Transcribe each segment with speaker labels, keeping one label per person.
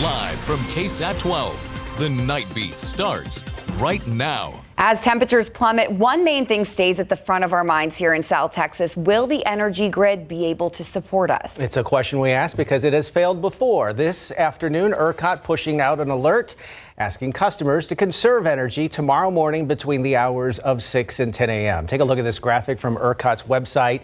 Speaker 1: Live from KSAT 12, the Nightbeat starts right now.
Speaker 2: As temperatures plummet, one main thing stays at the front of our minds here in South Texas. Will the energy grid be able to support us?
Speaker 3: It's a question we ask because it has failed before. This afternoon, ERCOT pushing out an alert asking customers to conserve energy tomorrow morning between the hours of 6 and 10 a.m. Take a look at this graphic from ERCOT's website.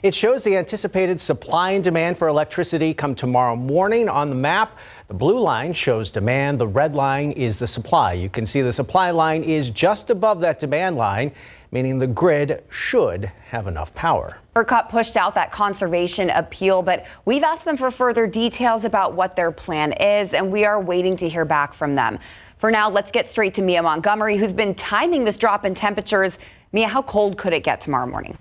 Speaker 3: It shows the anticipated supply and demand for electricity come tomorrow morning on the map. The blue line shows demand. The red line is the supply. You can see the supply line is just above that demand line, meaning the grid should have enough power.
Speaker 2: ERCOT pushed out that conservation appeal, but we've asked them for further details about what their plan is, and we are waiting to hear back from them. For now, let's get straight to Mia Montgomery, who's been timing this drop in temperatures. Mia, how cold could it get tomorrow morning?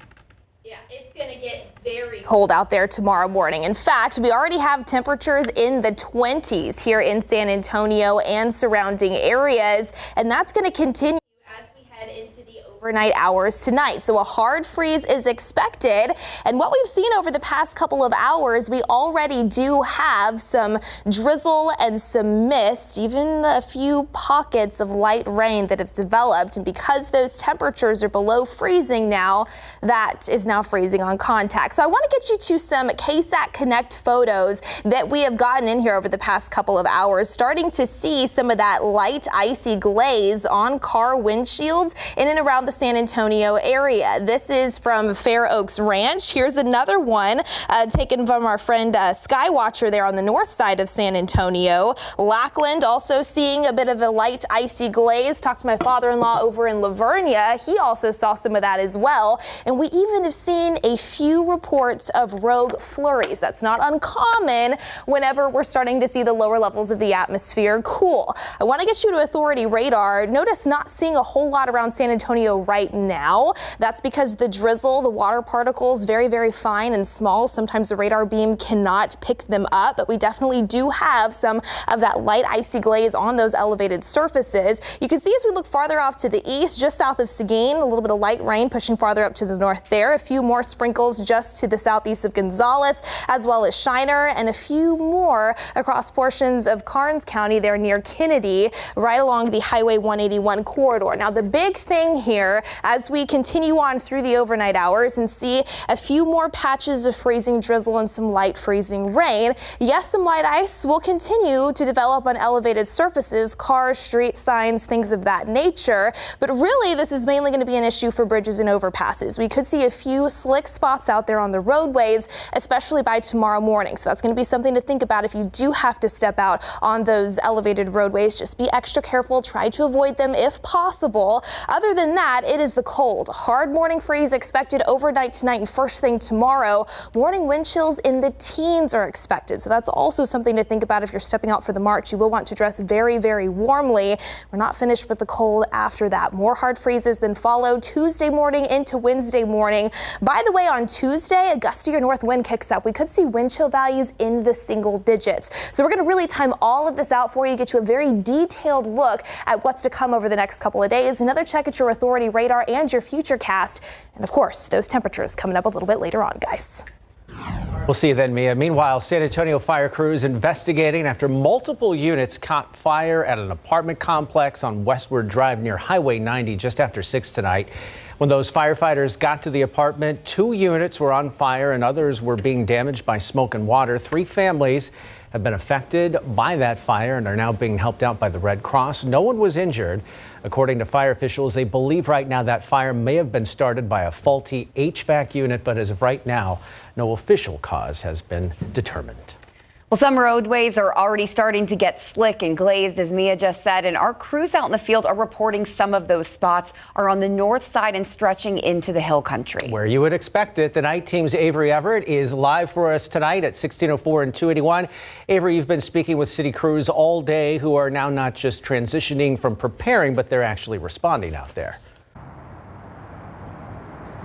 Speaker 4: Yeah, it's going to get very cold out there tomorrow morning. In fact, we already have temperatures in the 20s here in San Antonio and surrounding areas, and that's going to continue as we head into the overnight hours tonight. So a hard freeze is expected, and what we've seen over the past couple of hours, we already do have some drizzle and some mist, even a few pockets of light rain that have developed. And because those temperatures are below freezing now, that is now freezing on contact. So I want to get you to some KSAT Connect photos that we have gotten in here over the past couple of hours, starting to see some of that light icy glaze on car windshields in and around the San Antonio area. This is from Fair Oaks Ranch. Here's another one taken from our friend Skywatcher there on the north side of San Antonio. Lackland also seeing a bit of a light icy glaze. Talked to my father-in-law over in Lavernia. He also saw some of that as well. And we even have seen a few reports of rogue flurries. That's not uncommon whenever we're starting to see the lower levels of the atmosphere cool. I want to get you to authority radar. Notice not seeing a whole lot around San Antonio right now. That's because the drizzle, the water particles, very, very fine and small. Sometimes the radar beam cannot pick them up, but we definitely do have some of that light icy glaze on those elevated surfaces. You can see as we look farther off to the east, just south of Seguin, a little bit of light rain pushing farther up to the north there. A few more sprinkles just to the southeast of Gonzales, as well as Shiner, and a few more across portions of Karnes County there near Kennedy, right along the Highway 181 corridor. Now, the big thing here as we continue on through the overnight hours and see a few more patches of freezing drizzle and some light freezing rain. Yes, some light ice will continue to develop on elevated surfaces, cars, street signs, things of that nature. But really, this is mainly going to be an issue for bridges and overpasses. We could see a few slick spots out there on the roadways, especially by tomorrow morning. So that's going to be something to think about if you do have to step out on those elevated roadways. Just be extra careful. Try to avoid them if possible. Other than that, it is the cold. Hard morning freeze expected overnight tonight and first thing tomorrow. Morning wind chills in the teens are expected. So that's also something to think about if you're stepping out for the march. You will want to dress very, very warmly. We're not finished with the cold after that. More hard freezes then follow Tuesday morning into Wednesday morning. By the way, on Tuesday, a gustier north wind kicks up. We could see wind chill values in the single digits. So we're going to really time all of this out for you, get you a very detailed look at what's to come over the next couple of days. Another check at your authority radar and your future cast. And of course, those temperatures coming up a little bit later on, guys.
Speaker 3: We'll see you then, Mia. Meanwhile, San Antonio fire crews investigating after multiple units caught fire at an apartment complex on Westward Drive near Highway 90 just after 6 tonight. When those firefighters got to the apartment, 2 units were on fire and others were being damaged by smoke and water. 3 families have been affected by that fire and are now being helped out by the Red Cross. No one was injured. According to fire officials, they believe right now that fire may have been started by a faulty HVAC unit, but as of right now, no official cause has been determined.
Speaker 2: Well, some roadways are already starting to get slick and glazed, as Mia just said, and our crews out in the field are reporting some of those spots are on the north side and stretching into the hill country.
Speaker 3: Where you would expect it. The night team's Avery Everett is live for us tonight at 1604 and 281. Avery, you've been speaking with city crews all day who are now not just transitioning from preparing, but they're actually responding out there.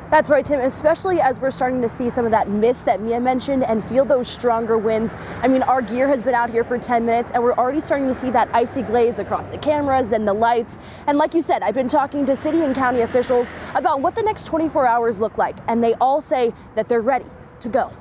Speaker 5: That's right, Tim, especially as we're starting to see some of that mist that Mia mentioned and feel those stronger winds. I mean, our gear has been out here for 10 minutes and we're already starting to see that icy glaze across the cameras and the lights. And like you said, I've been talking to city and county officials about what the next 24 hours look like, and they all say that they're ready to go.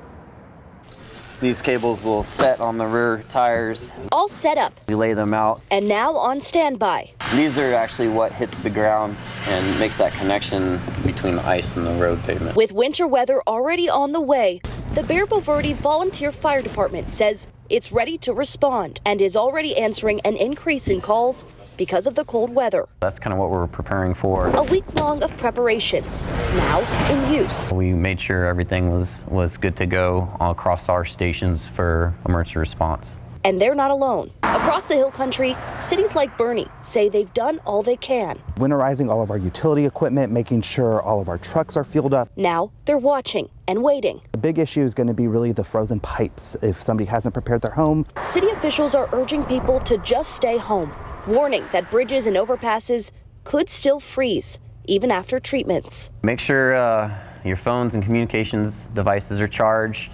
Speaker 6: These cables will set on the rear tires.
Speaker 7: All set up.
Speaker 6: We lay them out.
Speaker 7: And now on standby.
Speaker 6: These are actually what hits the ground and makes that connection between the ice and the road pavement.
Speaker 7: With winter weather already on the way, the Barabo Verde Volunteer Fire Department says it's ready to respond and is already answering an increase in calls because of the cold weather.
Speaker 6: That's kind of what we're preparing for.
Speaker 7: A week long of preparations, now in use.
Speaker 6: We made sure everything was good to go all across our stations for emergency response.
Speaker 7: And they're not alone. Across the hill country, cities like Bernie say they've done all they can.
Speaker 8: Winterizing all of our utility equipment, making sure all of our trucks are fueled up.
Speaker 7: Now they're watching and waiting.
Speaker 8: The big issue is going to be really the frozen pipes if somebody hasn't prepared their home.
Speaker 7: City officials are urging people to just stay home, warning that bridges and overpasses could still freeze even after treatments.
Speaker 6: Make sure your phones and communications devices are charged.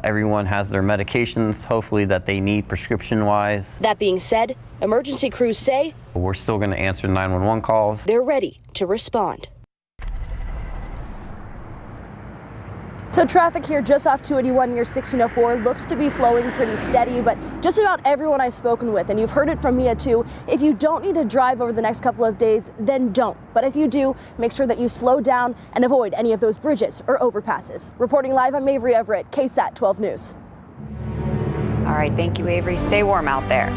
Speaker 6: Everyone has their medications, hopefully, that they need prescription-wise.
Speaker 7: That being said, emergency crews say
Speaker 6: we're still going to answer 911 calls.
Speaker 7: They're ready to respond.
Speaker 5: So traffic here just off 281 near 1604 looks to be flowing pretty steady, but just about everyone I've spoken with, and you've heard it from Mia too, if you don't need to drive over the next couple of days, then don't. But if you do, make sure that you slow down and avoid any of those bridges or overpasses. Reporting live, I'm Avery Everett, KSAT 12 News.
Speaker 2: All right, thank you, Avery. Stay warm out there.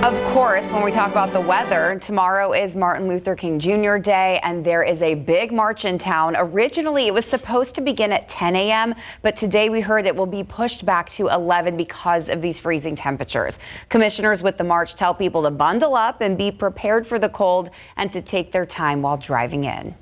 Speaker 2: Of course, when we talk about the weather, tomorrow is Martin Luther King Jr. Day, and there is a big march in town. Originally, it was supposed to begin at 10 a.m., but today we heard it will be pushed back to 11 because of these freezing temperatures. Commissioners with the march tell people to bundle up and be prepared for the cold and to take their time while driving in.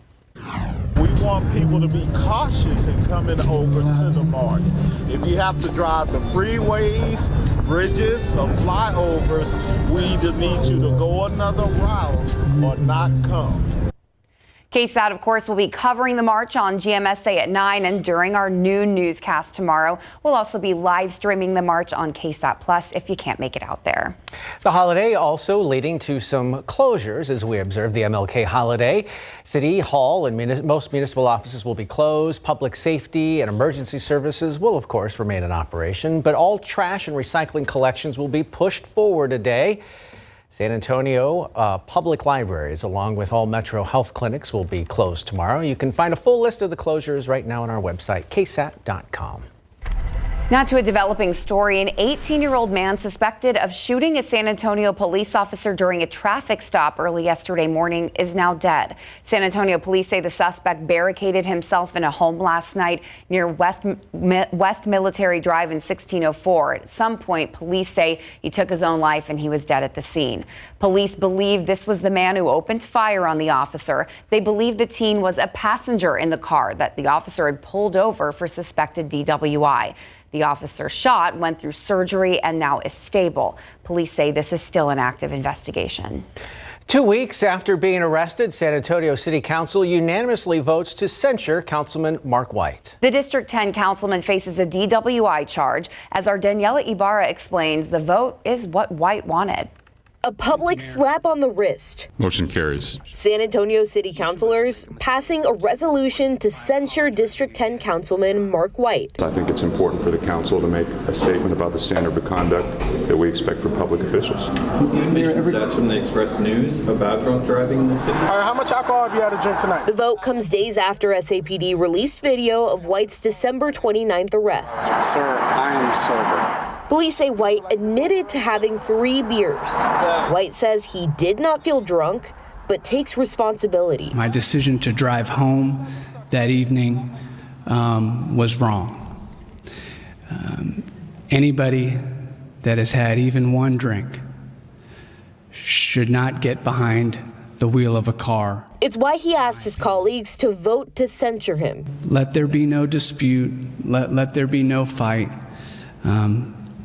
Speaker 9: We want people to be cautious in coming over to the march. If you have to drive the freeways, bridges, or flyovers, we either need you to go another route or not come.
Speaker 2: KSAT, of course, will be covering the march on GMSA at 9, and during our noon newscast tomorrow, we'll also be live streaming the march on KSAT Plus if you can't make it out there.
Speaker 3: The holiday also leading to some closures as we observe the MLK holiday. City Hall and most municipal offices will be closed. Public safety and emergency services will, of course, remain in operation, but all trash and recycling collections will be pushed forward a day. San Antonio public libraries, along with all Metro Health clinics, will be closed tomorrow. You can find a full list of the closures right now on our website, ksat.com.
Speaker 2: Now to a developing story. An 18-year-old man suspected of shooting a San Antonio police officer during a traffic stop early yesterday morning is now dead. San Antonio police say the suspect barricaded himself in a home last night near West Military Drive in 1604. At some point, police say he took his own life and he was dead at the scene. Police believe this was the man who opened fire on the officer. They believe the teen was a passenger in the car that the officer had pulled over for suspected DWI. The officer shot, went through surgery, and now is stable. Police say this is still an active investigation.
Speaker 3: 2 weeks after being arrested, San Antonio City Council unanimously votes to censure Councilman Mark White.
Speaker 2: The District 10 councilman faces a DWI charge. As our Daniela Ibarra explains, the vote is what White wanted.
Speaker 10: A public slap on the wrist.
Speaker 11: Motion carries.
Speaker 10: San Antonio City Councilors passing a resolution to censure District 10 Councilman Mark White.
Speaker 11: I think it's important for the council to make a statement about the standard of conduct that we expect for public officials.
Speaker 12: That's from the Express News about drunk driving in the city.
Speaker 9: All right, how much alcohol have you had to drink tonight?
Speaker 10: The vote comes days after SAPD released video of White's December 29th arrest.
Speaker 8: Sir, I am sober.
Speaker 10: Police say White admitted to having 3 beers. White says he did not feel drunk, but takes responsibility.
Speaker 13: My decision to drive home that evening was wrong. Anybody that has had even one drink should not get behind the wheel of a car.
Speaker 10: It's why he asked his colleagues to vote to censure him.
Speaker 13: Let there be no dispute. Let there be no fight.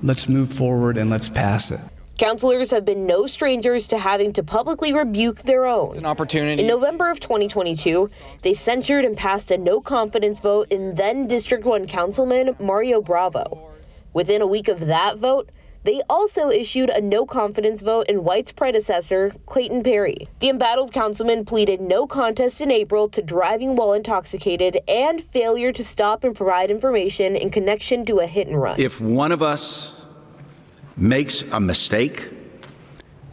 Speaker 13: Let's move forward and let's pass it.
Speaker 10: Councilors have been no strangers to having to publicly rebuke their own.
Speaker 14: It's an opportunity.
Speaker 10: In November of 2022, they censured and passed a no-confidence vote in then District 1 Councilman Mario Bravo. Within a week of that vote, They also issued a no confidence vote in White's predecessor, Clayton Perry. The embattled councilman pleaded no contest in April to driving while intoxicated and failure to stop and provide information in connection to a hit and run.
Speaker 14: If one of us makes a mistake,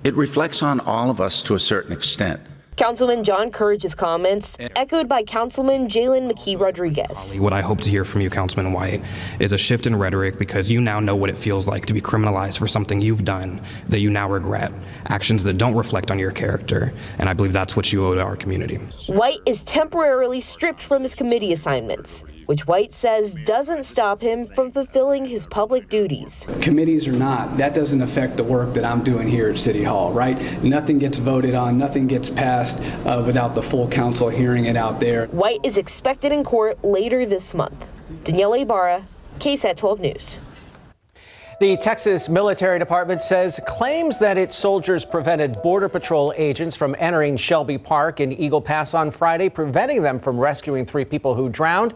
Speaker 14: it reflects on all of us to a certain extent.
Speaker 10: Councilman John Courage's comments echoed by Councilman Jalen McKee Rodriguez.
Speaker 15: What I hope to hear from you, Councilman White, is a shift in rhetoric because you now know what it feels like to be criminalized for something you've done that you now regret, actions that don't reflect on your character, and I believe that's what you owe to our community.
Speaker 10: White is temporarily stripped from his committee assignments, which White says doesn't stop him from fulfilling his public duties.
Speaker 13: Committees or not, that doesn't affect the work that I'm doing here at City Hall, right? Nothing gets voted on, nothing gets passed without the full council hearing it out there.
Speaker 10: White is expected in court later this month. Danielle Ibarra, KSAT 12 News.
Speaker 3: The Texas Military Department says claims that its soldiers prevented Border Patrol agents from entering Shelby Park in Eagle Pass on Friday, preventing them from rescuing 3 people who drowned,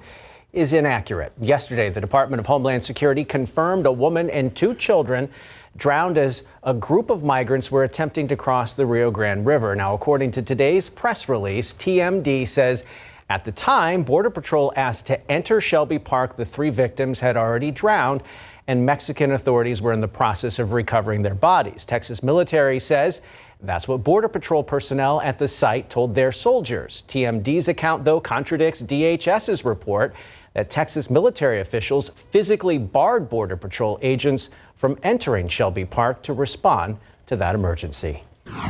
Speaker 3: is inaccurate. Yesterday, the Department of Homeland Security confirmed a woman and 2 children drowned as a group of migrants were attempting to cross the Rio Grande River. Now, according to today's press release, TMD says at the time Border Patrol asked to enter Shelby Park, the 3 victims had already drowned, and Mexican authorities were in the process of recovering their bodies. Texas military says that's what Border Patrol personnel at the site told their soldiers. TMD's account, though, contradicts DHS's report that Texas military officials physically barred Border Patrol agents from entering Shelby Park to respond to that emergency.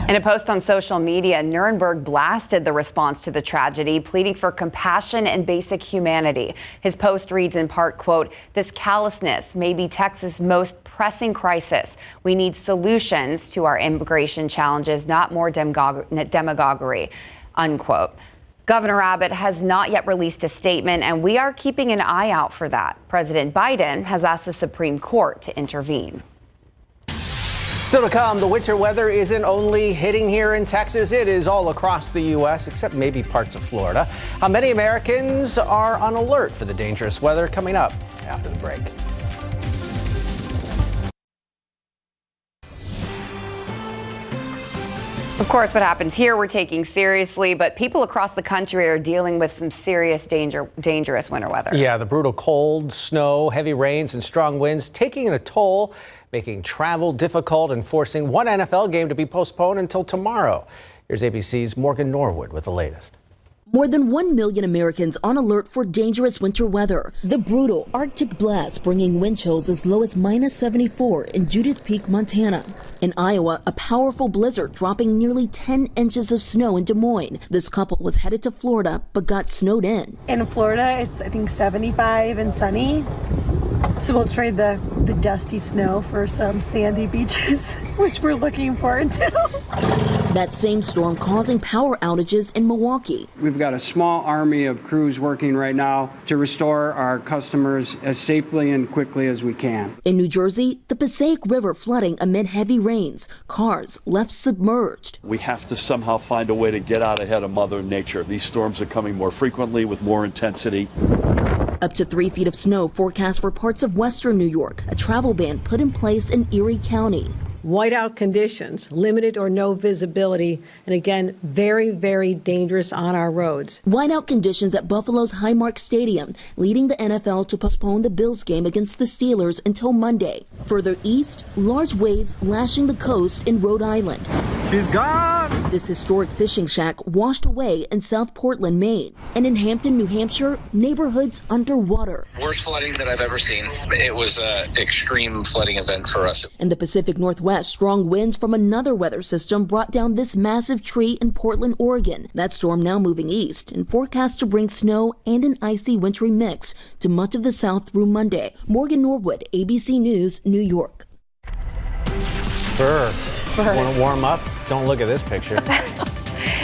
Speaker 2: In a post on social media, Nuremberg blasted the response to the tragedy, pleading for compassion and basic humanity. His post reads in part, quote, "This callousness may be Texas' most pressing crisis. We need solutions to our immigration challenges, not more demagoguery," unquote. Governor Abbott has not yet released a statement, and we are keeping an eye out for that. President Biden has asked the Supreme Court to intervene.
Speaker 3: Still to come, the winter weather isn't only hitting here in Texas, it is all across the U.S., except maybe parts of Florida. How many Americans are on alert for the dangerous weather? Coming up after the break.
Speaker 2: Of course, what happens here we're taking seriously, but people across the country are dealing with some serious dangerous winter weather.
Speaker 3: Yeah, the brutal cold, snow, heavy rains, and strong winds taking a toll, making travel difficult and forcing one NFL game to be postponed until tomorrow. Here's ABC's Morgan Norwood with the latest.
Speaker 16: More than 1 million Americans on alert for dangerous winter weather. The brutal Arctic blast bringing wind chills as low as -74 in Judith Peak, Montana. In Iowa, a powerful blizzard dropping nearly 10 inches of snow in Des Moines. This couple was headed to Florida but got snowed in.
Speaker 17: In Florida, it's I think 75 and sunny. So we'll trade the dusty snow for some sandy beaches, which we're looking forward to.
Speaker 16: That same storm causing power outages in Milwaukee.
Speaker 18: We've got a small army of crews working right now to restore our customers as safely and quickly as we can.
Speaker 16: In New Jersey, the Passaic River flooding amid heavy rains. Cars left submerged.
Speaker 19: We have to somehow find a way to get out ahead of Mother Nature. These storms are coming more frequently with more intensity.
Speaker 16: Up to 3 feet of snow forecast for parts of western New York. A travel ban put in place in Erie County.
Speaker 20: Whiteout conditions, limited or no visibility, and again, very, very dangerous on our roads.
Speaker 16: Whiteout conditions at Buffalo's Highmark Stadium, leading the NFL to postpone the Bills game against the Steelers until Monday. Further east, large waves lashing the coast in Rhode Island.
Speaker 21: She's gone!
Speaker 16: This historic fishing shack washed away in South Portland, Maine. And in Hampton, New Hampshire, neighborhoods underwater.
Speaker 22: Worst flooding that I've ever seen. It was an extreme flooding event for us.
Speaker 16: In the Pacific Northwest, strong winds from another weather system brought down this massive tree in Portland, Oregon. That storm now moving east and forecast to bring snow and an icy wintry mix to much of the South through Monday. Morgan Norwood, ABC News, New York.
Speaker 3: Burr. Want to warm up? Don't look at this picture.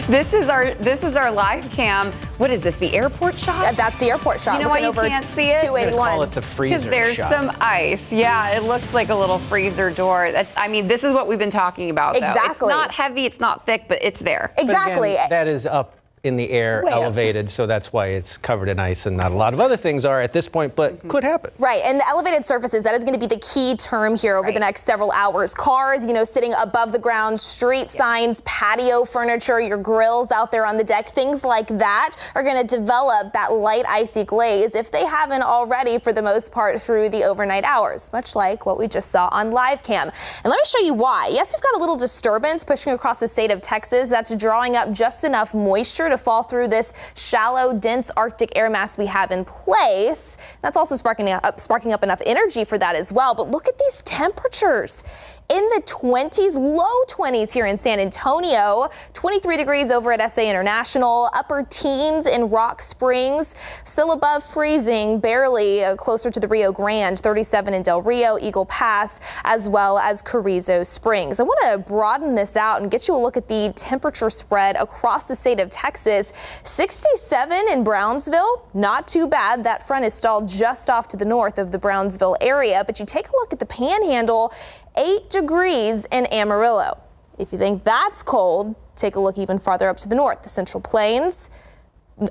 Speaker 2: This is our live cam. What is this? The airport shot?
Speaker 4: That's the airport shot.
Speaker 2: You know why you can't see it?
Speaker 4: 281.
Speaker 3: Call it the freezer
Speaker 2: Because there's
Speaker 3: shot.
Speaker 2: some ice. Yeah, it looks like a little freezer door. This is what we've been talking about. Though.
Speaker 4: Exactly.
Speaker 2: It's not heavy, it's not thick, but it's there.
Speaker 4: Exactly.
Speaker 3: Again, that is up in the air,
Speaker 4: Way up.
Speaker 3: elevated, so that's why it's covered in ice and not a lot of other things are at this point, but could happen.
Speaker 4: Right, and the elevated surfaces, that is going to be the key term here over the next several hours. Cars, sitting above the ground, street signs, patio furniture, your grills out there on the deck, things like that are going to develop that light icy glaze if they haven't already for the most part through the overnight hours, much like what we just saw on live cam. And let me show you why. Yes, we've got a little disturbance pushing across the state of Texas that's drawing up just enough moisture to fall through this shallow, dense Arctic air mass we have in place. That's also sparking up enough energy for that as well. But look at these temperatures. In the 20s, low 20s here in San Antonio, 23 degrees over at SA International, upper teens in Rock Springs, still above freezing, barely closer to the Rio Grande, 37 in Del Rio, Eagle Pass, as well as Carrizo Springs. I want to broaden this out and get you a look at the temperature spread across the state of Texas. 67 in Brownsville, not too bad. That front is stalled just off to the north of the Brownsville area, but you take a look at the Panhandle, 8 degrees in Amarillo. If you think that's cold, take a look even farther up to the north. The Central Plains,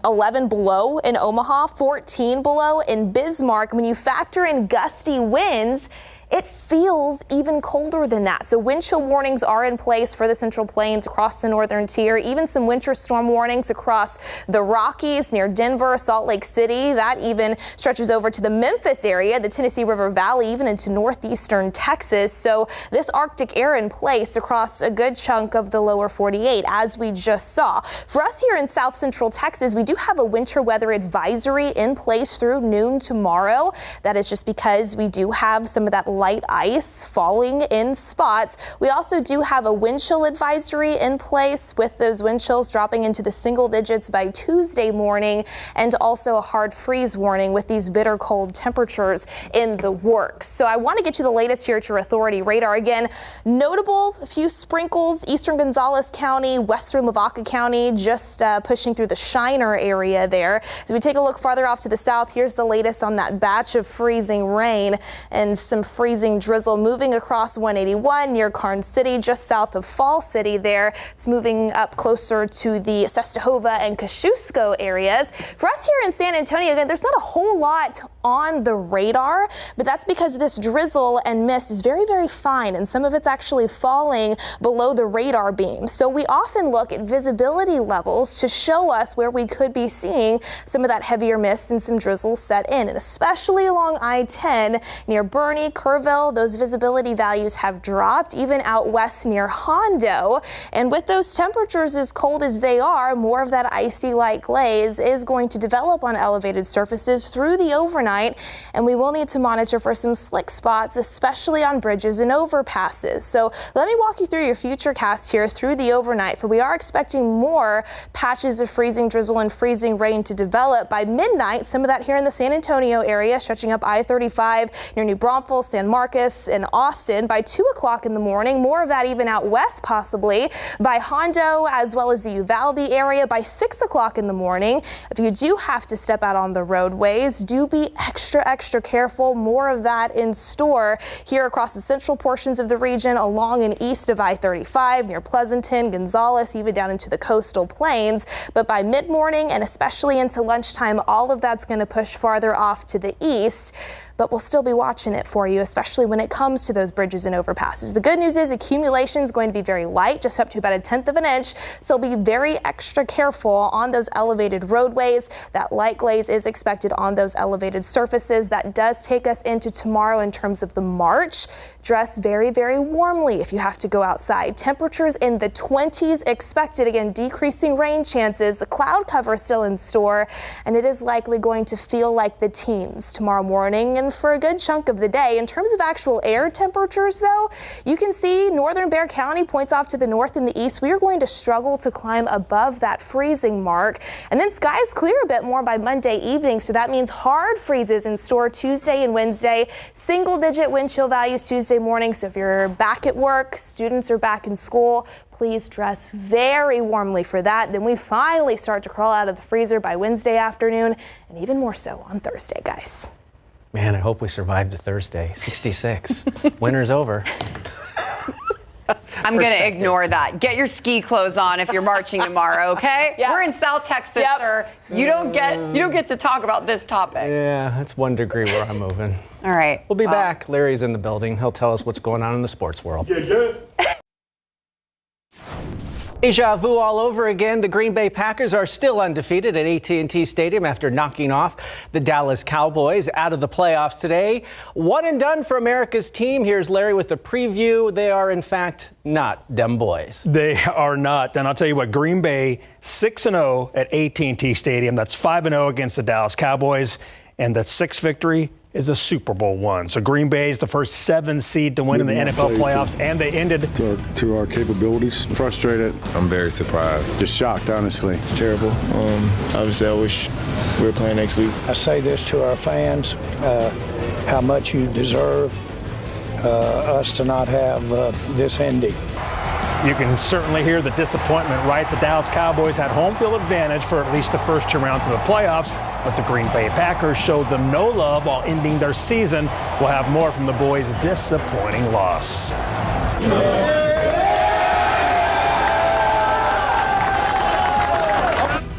Speaker 4: 11 below in Omaha, 14 below in Bismarck. When you factor in gusty winds, it feels even colder than that. So wind chill warnings are in place for the Central Plains across the northern tier, even some winter storm warnings across the Rockies near Denver, Salt Lake City. That even stretches over to the Memphis area, the Tennessee River Valley, even into northeastern Texas. So this Arctic air in place across a good chunk of the lower 48, as we just saw. For us here in south central Texas, we do have a winter weather advisory in place through noon tomorrow. That is just because we do have some of that light ice falling in spots. We also do have a wind chill advisory in place, with those wind chills dropping into the single digits by Tuesday morning, and also a hard freeze warning with these bitter cold temperatures in the works. So I want to get you the latest here at your authority radar. Again, notable, a few sprinkles, eastern Gonzales County, western Lavaca County, just pushing through the Shiner area there. As we take a look farther off to the south, here's the latest on that batch of freezing rain and some freezing drizzle moving across 181 near Karn City, just south of Fall City there. It's moving up closer to the Sestahova and Kosciuszko areas. For us here in San Antonio, again, there's not a whole lot on the radar, but that's because this drizzle and mist is very, very fine, and some of it's actually falling below the radar beam. So we often look at visibility levels to show us where we could be seeing some of that heavier mist and some drizzle set in, and especially along I-10 near Bernie, Kerrville, those visibility values have dropped, even out west near Hondo. And with those temperatures as cold as they are, more of that icy light glaze is going to develop on elevated surfaces through the overnight, and we will need to monitor for some slick spots, especially on bridges and overpasses. So let me walk you through your future cast here through the overnight, for we are expecting more patches of freezing drizzle and freezing rain to develop by midnight. Some of that here in the San Antonio area, stretching up I-35 near New Braunfels, San Marcos, and Austin. By 2 o'clock in the morning, more of that even out west possibly by Hondo as well as the Uvalde area. By 6 o'clock in the morning, if you do have to step out on the roadways, do be extra careful. More of that in store here across the central portions of the region, along and east of I-35 near Pleasanton, Gonzales, even down into the coastal plains. But by mid-morning and especially into lunchtime, all of that's going to push farther off to the east. But we'll still be watching it for you, especially when it comes to those bridges and overpasses. The good news is accumulation is going to be very light, just up to about 1/10 of an inch. So be very extra careful on those elevated roadways. That light glaze is expected on those elevated surfaces. That does take us into tomorrow in terms of the march. Dress very, very warmly if you have to go outside. Temperatures in the 20s expected. Again, decreasing rain chances. The cloud cover still in store, and it is likely going to feel like the teens tomorrow morning and for a good chunk of the day. In terms of actual air temperatures, though, you can see northern Bexar County points off to the north and the east. We are going to struggle to climb above that freezing mark, and then skies clear a bit more by Monday evening. So that means hard freezes in store Tuesday and Wednesday. Single-digit wind chill values Tuesday morning. So if you're back at work, students are back in school, please dress very warmly for that. Then we finally start to crawl out of the freezer by Wednesday afternoon, and even more so on Thursday, guys.
Speaker 3: Man, I hope we survived to Thursday. 66. Winter's over.
Speaker 2: I'm going to ignore that. Get your ski clothes on if you're marching tomorrow, okay? We're in South Texas, sir. You don't get to talk about this topic.
Speaker 3: Yeah, it's 1 degree where I'm moving.
Speaker 2: All right.
Speaker 3: We'll be back. Larry's in the building. He'll tell us what's going on in the sports world. Deja vu all over again. The Green Bay Packers are still undefeated at AT&T Stadium after knocking off the Dallas Cowboys out of the playoffs today. One and done for America's team. Here's Larry with the preview. They are, in fact, not them boys.
Speaker 1: They are not. And I'll tell you what, Green Bay 6-0 at AT&T Stadium. That's 5-0 against the Dallas Cowboys. And that 6th victory is a Super Bowl one. So Green Bay is the first 7 seed to win in the NFL playoffs, and they ended
Speaker 21: to our capabilities. Frustrated. I'm very surprised. Just shocked, honestly.
Speaker 23: It's terrible. Obviously, I wish we were playing next week.
Speaker 24: I say this to our fans, how much you deserve us to not have this ending.
Speaker 1: You can certainly hear the disappointment, right? The Dallas Cowboys had home field advantage for at least the first 2 rounds of the playoffs, but the Green Bay Packers showed them no love while ending their season. We'll have more from the boys' disappointing loss.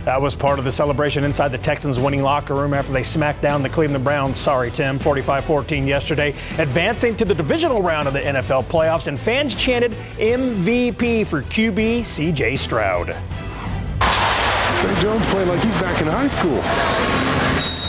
Speaker 1: That was part of the celebration inside the Texans' winning locker room after they smacked down the Cleveland Browns. Sorry, Tim. 45-14 yesterday, advancing to the divisional round of the NFL playoffs, and fans chanted MVP for QB C.J. Stroud.
Speaker 21: Trey Jones playing like he's back in high school.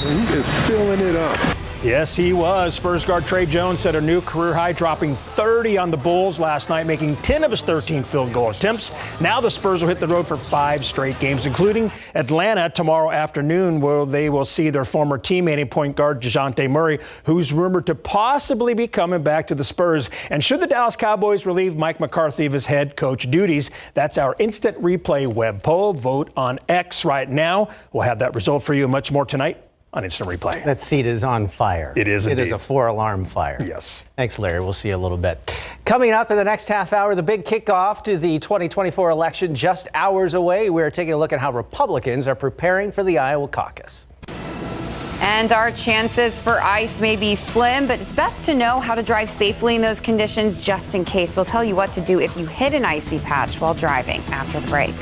Speaker 21: And he is filling it up.
Speaker 1: Yes, he was. Spurs guard Trey Jones set a new career high, dropping 30 on the Bulls last night, making 10 of his 13 field goal attempts. Now the Spurs will hit the road for 5 straight games, including Atlanta tomorrow afternoon, where they will see their former teammate and point guard DeJounte Murray, who's rumored to possibly be coming back to the Spurs. And should the Dallas Cowboys relieve Mike McCarthy of his head coach duties? That's our instant replay web poll. Vote on X right now. We'll have that result for you and much more tonight on Instant Replay.
Speaker 3: That seat is on fire.
Speaker 1: It is indeed.
Speaker 3: It is a 4-alarm fire.
Speaker 1: Yes.
Speaker 3: Thanks, Larry. We'll see you a little bit. Coming up in the next half hour, the big kickoff to the 2024 election just hours away. We're taking a look at how Republicans are preparing for the Iowa caucus.
Speaker 2: And our chances for ice may be slim, but it's best to know how to drive safely in those conditions just in case. We'll tell you what to do if you hit an icy patch while driving after the break.